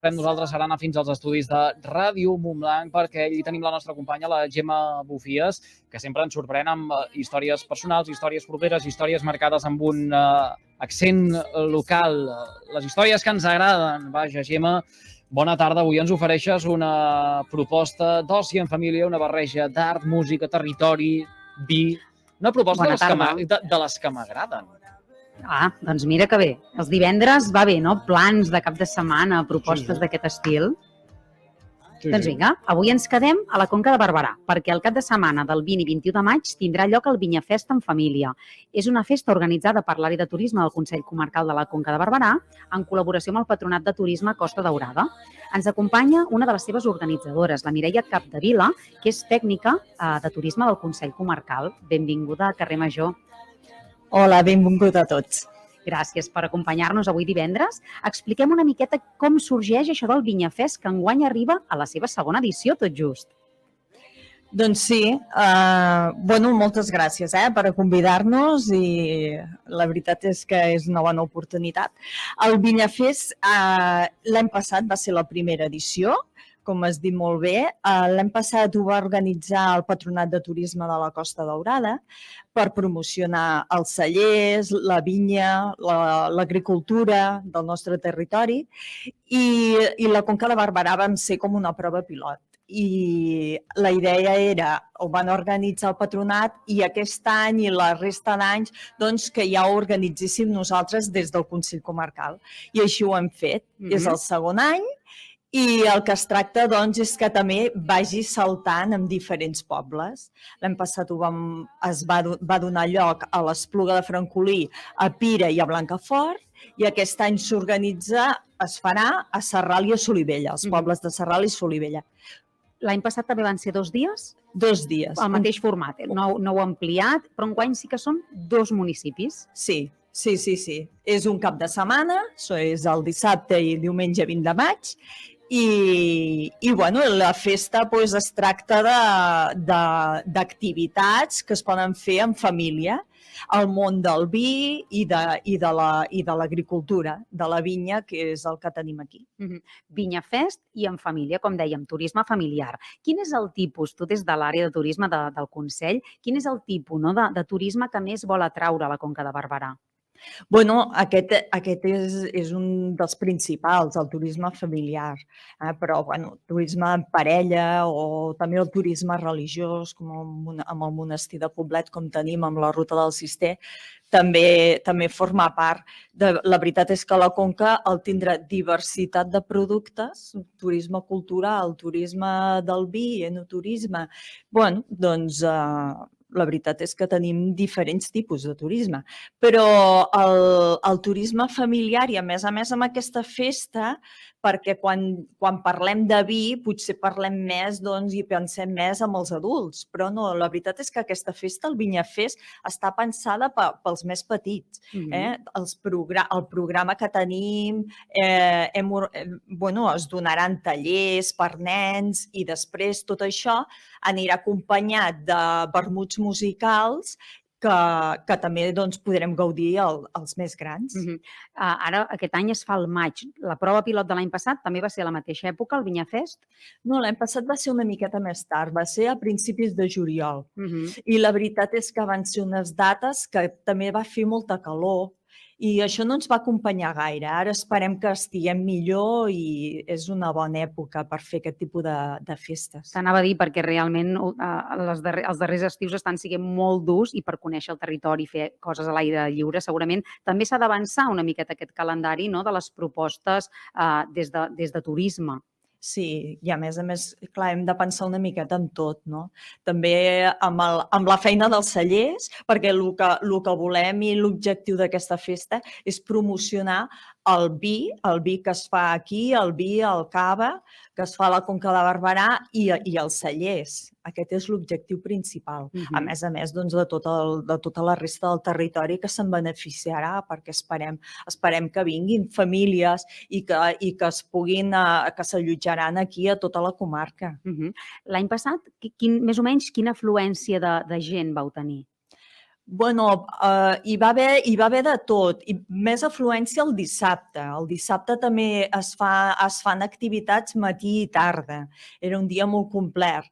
nosaltres serà anar fins als estudis de Ràdio Montblanc perquè allí tenim la nostra companya, la Gemma Bufies, que sempre ens sorprèn amb històries personals, històries properes, històries marcades amb un accent local, les històries que ens agraden. Vaja, Gemma, bona tarda. Avui ens ofereixes una proposta d'oci en família, una barreja d'art, música, territori, vi, una proposta de les que m'agraden. Ah, doncs mira que bé. Els divendres va bé, no? Plans de cap de setmana, propostes d'aquest estil. Doncs vinga, avui ens quedem a la Conca de Barberà, perquè el cap de setmana del 20 i 21 de maig tindrà lloc el Vinyafest en família. És una festa organitzada per l'àrea de turisme del Consell Comarcal de la Conca de Barberà en col·laboració amb el Patronat de Turisme Costa Daurada. Ens acompanya una de les seves organitzadores, la Mireia Capdevila, que és tècnica de turisme del Consell Comarcal. Benvinguda a Carrer Major. Hola, benvingut a tots. Gràcies per acompanyar-nos avui divendres. Expliquem una miqueta com sorgeix això del Vinyafest, que enguany arriba a la seva segona edició, tot just. Doncs sí, moltes gràcies per convidar-nos i la veritat és que és una bona oportunitat. El Vinyafest l'any passat va ser la primera edició, com has dit molt bé. L'any passat ho va organitzar el Patronat de Turisme de la Costa Daurada per promocionar els cellers, la vinya, l'agricultura del nostre territori i la Conca de Barberà vam ser com una prova pilot. I la idea era, ho van organitzar el Patronat i aquest any i la resta d'anys doncs, que ja ho organitzéssim nosaltres des del Consell Comarcal. I així ho hem fet. És el segon any. I el que es tracta doncs, és que també vagi saltant en diferents pobles. L'any passat va donar lloc a l'Espluga de Francolí, a Pira i a Blancafort, i aquest any es farà a Sarral i a Solivella, els pobles de Sarral i Solivella. L'any passat també van ser 2 dies? 2 dies. El mateix format, no ho ha ampliat, però enguany sí que són 2 municipis. Sí. És un cap de setmana, és el dissabte i diumenge 20 de maig, i la festa es tracta d'activitats que es poden fer en família, al món del vi i de l'agricultura, de la vinya, que és el que tenim aquí. Vinyafest i en família, com dèiem, turisme familiar. Quin és el tipus, tu des de l'àrea de turisme del Consell, quin és el tipus de turisme que més vol atraure a la Conca de Barberà? Aquest és un dels principals, el turisme familiar, però turisme en parella o també el turisme religiós, com amb el monestir de Poblet, com tenim amb la Ruta del Cister, també forma part. La veritat és que la Conca tindrà diversitat de productes, turisme cultural, turisme del vi, enoturisme. Doncs la veritat és que tenim diferents tipus de turisme, però el turisme familiar i a més amb aquesta festa, perquè quan parlem de vi potser parlem més i pensem més en els adults, però no, la veritat és que aquesta festa, el Vinyafest, està pensada pels més petits. El programa que tenim, es donaran tallers per nens i després tot això anirà acompanyat de vermuts musicals que també podrem gaudir els més grans. Ara, aquest any es fa al maig. La prova pilot de l'any passat també va ser a la mateixa època, el Vinyafest? No, l'any passat va ser una miqueta més tard, va ser a principis de juliol. I la veritat és que van ser unes dates que també va fer molta calor i això no ens va acompanyar gaire. Ara esperem que estiguem millor i és una bona època per fer aquest tipus de festes. T'anava a dir perquè realment els darrers estius estan sent molt durs i per conèixer el territori i fer coses a l'aire lliure segurament també s'ha d'avançar una miqueta aquest calendari de les propostes des de turisme. Sí, i a més, clar, hem de pensar una miqueta en tot, no? També amb la feina dels cellers, perquè el que volem i l'objectiu d'aquesta festa és promocionar el vi que es fa aquí, el vi, el cava, que es fa a la Conca de Barberà i els cellers. Aquest és l'objectiu principal. A més, de tota la resta del territori que se'n beneficiarà, perquè esperem que vinguin famílies i que s'allotjaran aquí a tota la comarca. L'any passat, més o menys, quina afluència de gent vau tenir? Bueno, hi va haver de tot, i més afluència el dissabte. El dissabte també es fan activitats matí i tarda. Era un dia molt complet.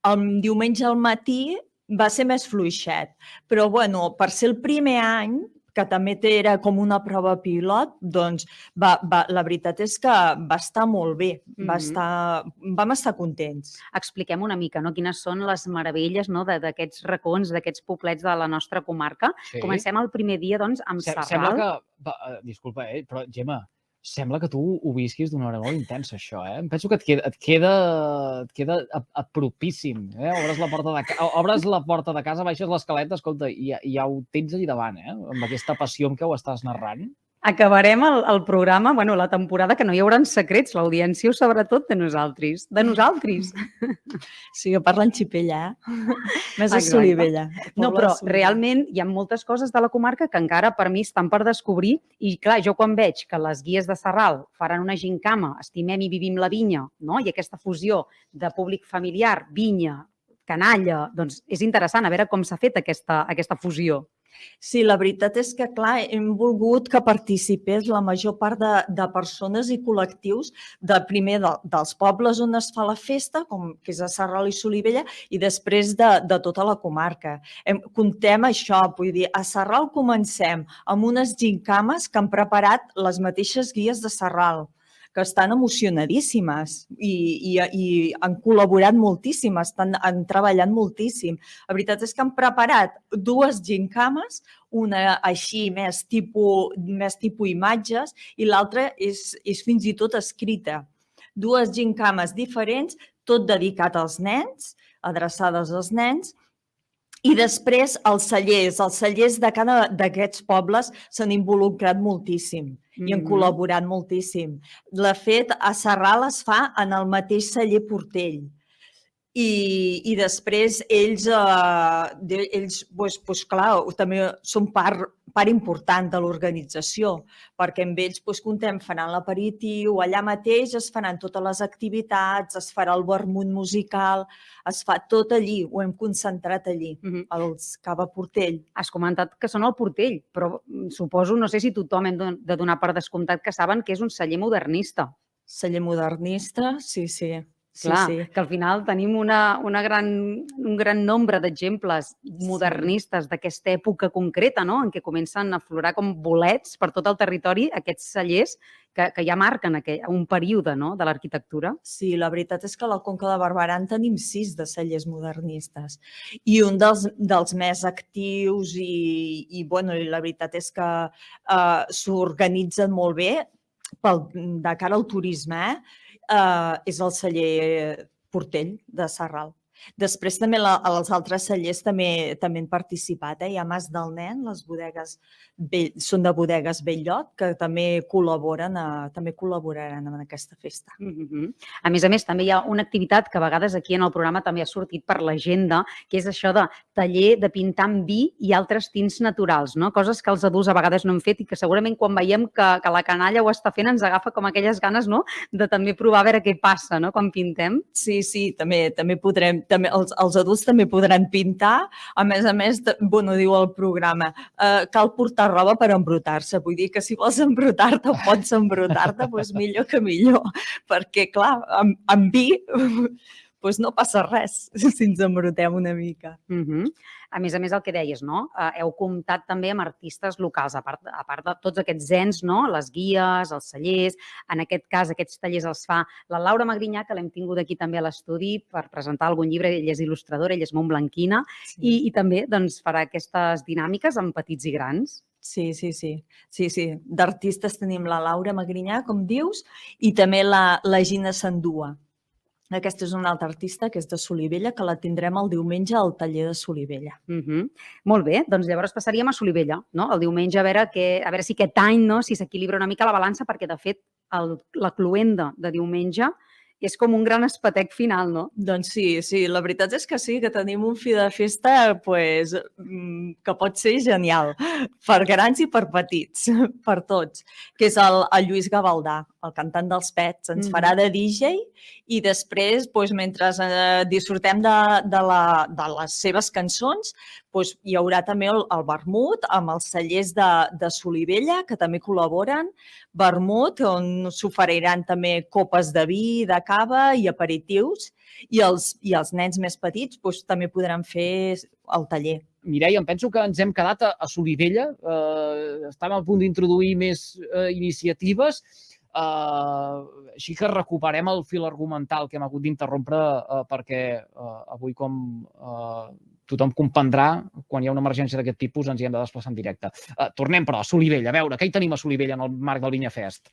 El diumenge al matí va ser més fluixet, però bueno, per ser el primer any, que també era com una prova pilot, doncs la veritat és que va estar molt bé, vam estar contents. Expliquem una mica, no?, quines són les meravelles, no?, d'aquests racons, d'aquests poblets de la nostra comarca. Sí. Comencem el primer dia, doncs, amb Sarral. Sembla que... Disculpa, però Gemma, sembla que tu ho visquis d'una manera molt intensa, això, eh? Em penso que et queda apropíssim, eh? Obres la porta de casa, baixes l'escaleta, escolta, i ja ho tens allà davant, eh? Amb aquesta passió amb què ho estàs narrant. Acabarem el programa, la temporada, que no hi haurà secrets, l'audiència ho sabrà tot de nosaltres. De nosaltres. Sí, que parlen xipella, eh? Més a Solivella. No, però realment hi ha moltes coses de la comarca que encara per mi estan per descobrir i, clar, jo quan veig que les guies de Sarral faran una gincama, estimem i vivim la vinya, no?, i aquesta fusió de públic familiar, vinya, canalla, doncs és interessant a veure com s'ha fet aquesta fusió. Sí, la veritat és que, clar, hem volgut que participés la major part de persones i col·lectius, primer dels pobles on es fa la festa, com que és a Sarral i Solivella, i després de tota la comarca. Contem això, vull dir, a Sarral comencem amb unes gincames que han preparat les mateixes guies de Sarral, que estan emocionadíssimes i han col·laborat moltíssim, han treballat moltíssim. La veritat és que han preparat dues gincames, una així més tipus imatges i l'altra és fins i tot escrita. Dues gincames diferents, tot dedicat als nens, adreçades als nens. I després els cellers de cada d'aquests pobles s'han involucrat moltíssim i han col·laborat moltíssim. De fet, a Sarral es fa en el mateix celler Portell. I després ells, clar, també són part important de l'organització, perquè amb ells contem, faran l'aperitiu, allà mateix es faran totes les activitats, es farà el vermut musical, es fa tot allí, ho hem concentrat allí, als Cava Portell. Has comentat que són al Portell, però suposo, no sé si tothom hem de donar per descomptat que saben que és un celler modernista. Celler modernista, sí. Clar, que al final tenim un gran nombre d'exemples modernistes d'aquesta època concreta, no?, en què comencen a aflorar com bolets per tot el territori aquests cellers que ja marquen un període de l'arquitectura. Sí, la veritat és que a la Conca de Barberà en tenim 6 de cellers modernistes i un dels més actius i la veritat és que s'organitzen molt bé de cara al turisme, és el celler Portell de Sarral. Després també els altres cellers també han participat. Hi ha Mas del Nen, les bodegues són de bodegues Bell-lloc, que també col·laboraran en aquesta festa. A més, també hi ha una activitat que a vegades aquí en el programa també ha sortit per l'agenda, que és això de taller de pintar amb vi i altres tints naturals, coses que els adults a vegades no hem fet i que segurament quan veiem que la canalla ho està fent ens agafa com aquelles ganes de també provar a veure què passa quan pintem. Sí, també podrem. Els adults també podran pintar. A més, diu el programa, cal portar roba per embrutar-se. Vull dir que si vols embrutar-te o pots embrutar-te, doncs millor que millor. Perquè, clar, amb vi no passa res si ens embrutem una mica. A més, el que deies, heu comptat també amb artistes locals, a part de tots aquests ens, les guies, els cellers, en aquest cas aquests tallers els fa la Laura Magrinyà, que l'hem tingut aquí també a l'estudi per presentar algun llibre, ella és il·lustradora, ella és montblanquina, i també farà aquestes dinàmiques amb petits i grans. Sí. D'artistes tenim la Laura Magrinyà, com dius, i també la Gina Sandua. Aquesta és una altra artista, que és de Solivella, que la tindrem el diumenge al taller de Solivella. Molt bé, doncs llavors passaríem a Solivella, el diumenge, a veure si aquest any si s'equilibra una mica la balança, perquè de fet la cloenda de diumenge és com un gran espetec final, no? Doncs sí, la veritat és que sí, que tenim un fi de festa que pot ser genial, per grans i per petits, per tots, que és el Lluís Gavaldà, el cantant dels Pets, ens farà de DJ i després, mentre disfrutem de les seves cançons, doncs, hi haurà també el vermut amb els cellers de Solivella, que també col·laboren, vermut, on s'oferiran també copes de vi, de cava i aperitius, i els nens més petits doncs, també podran fer el taller. Mireia, em penso que ens hem quedat a Solivella. Estàvem a punt d'introduir més iniciatives, així que recuperem el fil argumental que hem hagut d'interrompre perquè avui, com tothom comprendrà, quan hi ha una emergència d'aquest tipus ens hi hem de desplaçar en directe. Tornem, però, a Solivella. A veure, què hi tenim a Solivella en el marc del Vinyafest?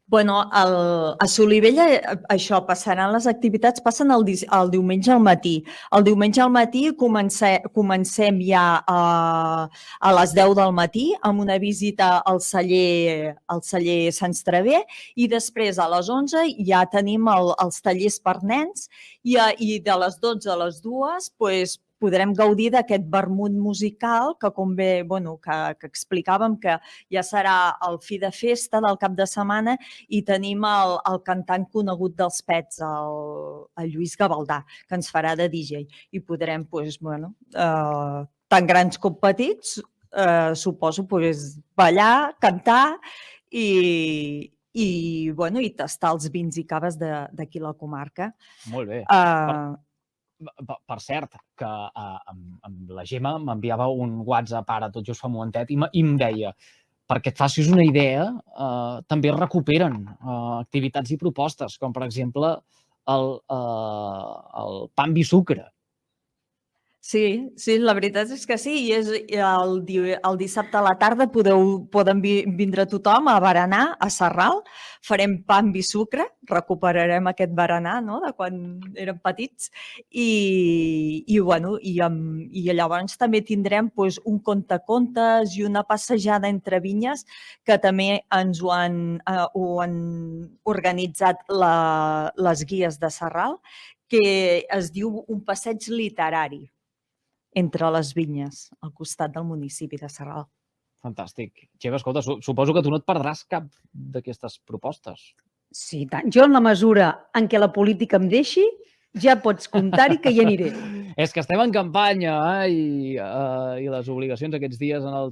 Bueno, a Solivella això, passaran les activitats, passen el diumenge al matí. El diumenge al matí comencem ja a les 10 del matí amb una visita al celler Sant Estrever i després a les 11 ja tenim els tallers per nens i de les 12 a les 2 doncs, podrem gaudir d'aquest vermut musical que, com bé que explicàvem, que ja serà el fi de festa del cap de setmana i tenim el cantant conegut dels Pets, el Lluís Gavaldà, que ens farà de DJ. I podrem, tant grans com petits, suposo, ballar, cantar i tastar els vins i caves d'aquí la comarca. Molt bé. Per cert, que amb la Gemma m'enviava un WhatsApp ara tot just fa un momentet i em deia, perquè et facis una idea, també es recuperen activitats i propostes, com per exemple el pa amb vi sucre. Sí, la veritat és que sí. I el dissabte a la tarda poden vindre tothom a berenar a Sarral. Farem pa amb vi sucre, recuperarem aquest berenar de quan érem petits. I llavors també tindrem un contacontes i una passejada entre vinyes que també ens ho han organitzat les guies de Sarral, que es diu un passeig literari entre les vinyes, al costat del municipi de Sarral. Fantàstic. Gemma, escolta, suposo que tu no et perdràs cap d'aquestes propostes. Sí, tant. Jo, en la mesura en què la política em deixi, ja pots comptar-hi que hi aniré. És que estem en campanya i les obligacions aquests dies en el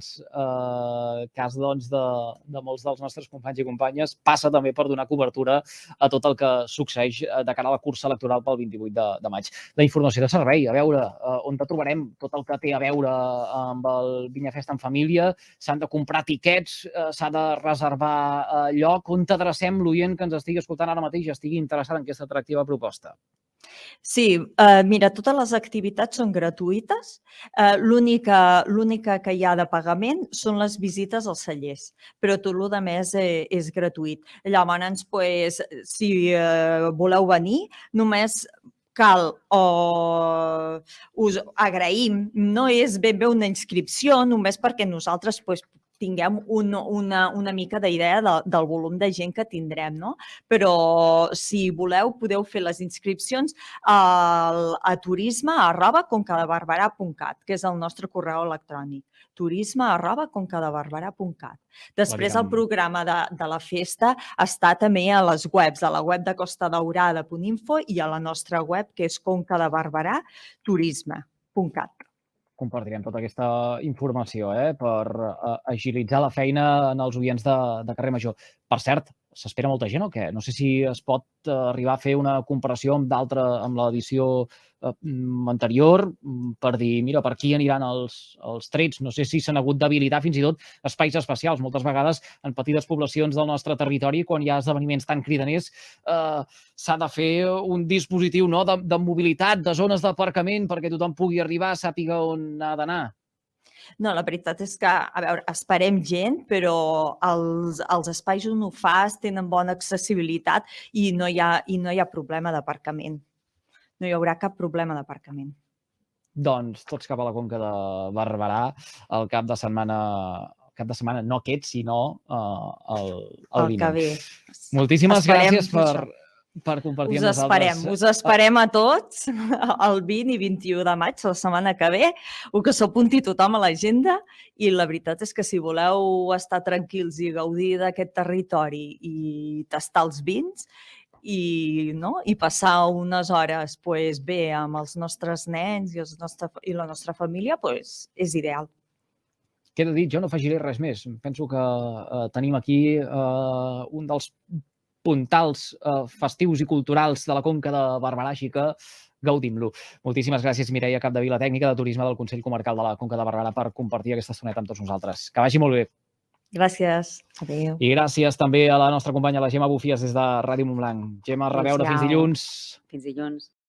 cas de molts dels nostres companys i companyes passa també per donar cobertura a tot el que succeeix de cara a la cursa electoral pel 28 de maig. La informació de servei, a veure, on trobarem tot el que té a veure amb el Vinyafest en família, s'han de comprar tiquets, s'ha de reservar lloc, on t'adrecem l'oient que ens estigui escoltant ara mateix i estigui interessat en aquesta atractiva proposta? Sí, mira, totes les activitats són gratuïtes. L'única que hi ha de pagament són les visites als cellers, però tot el més és gratuït. Llavors, si voleu venir, només cal us agraïm. No és ben bé una inscripció, només perquè nosaltres tinguem una mica d'idea del volum de gent que tindrem, no? Però si voleu podeu fer les inscripcions a turisme@concadebarberà.cat, que és el nostre correu electrònic, turisme@concadebarberà.cat. Després el programa de la festa està també a les webs, a la web de costadaurada.info i a la nostra web, que és concadebarberà.turisme.cat. Compartirem tota aquesta informació per agilitzar la feina en els oients de Carrer Major. Per cert, s'espera molta gent o què? No sé si es pot arribar a fer una comparació amb l'edició anterior per dir, mira, per aquí aniran els trets. No sé si s'han hagut d'habilitar fins i tot espais especials. Moltes vegades en petites poblacions del nostre territori, quan hi ha esdeveniments tan cridaners, s'ha de fer un dispositiu de mobilitat, de zones d'aparcament perquè tothom pugui arribar, sàpiga on ha d'anar. No, la veritat és que, a veure, esperem gent, però els espais on ho fas tenen bona accessibilitat i no hi ha problema d'aparcament. No hi haurà cap problema d'aparcament. Doncs tots cap a la Conca de Barberà el cap de setmana no aquest, sinó el vinent. Que ve. Moltíssimes gràcies per compartir amb nosaltres. Us esperem a tots el 20 i 21 de maig, la setmana que ve, que s'ho apunti tothom a l'agenda i la veritat és que si voleu estar tranquils i gaudir d'aquest territori i tastar els vins, i passar unes hores bé amb els nostres nens i la nostra família és ideal. Queda dit, jo no afegiré res més. Penso que tenim aquí un dels puntals festius i culturals de la Conca de Barberà, així que gaudim-lo. Moltíssimes gràcies, Mireia Capdevila, tècnica de turisme del Consell Comarcal de la Conca de Barberà, per compartir aquesta estoneta amb tots nosaltres. Que vagi molt bé. Gràcies. Adéu. I gràcies també a la nostra companya, la Gemma Bufies, des de Ràdio Montblanc. Gemma, a reveure fins dilluns. Fins dilluns.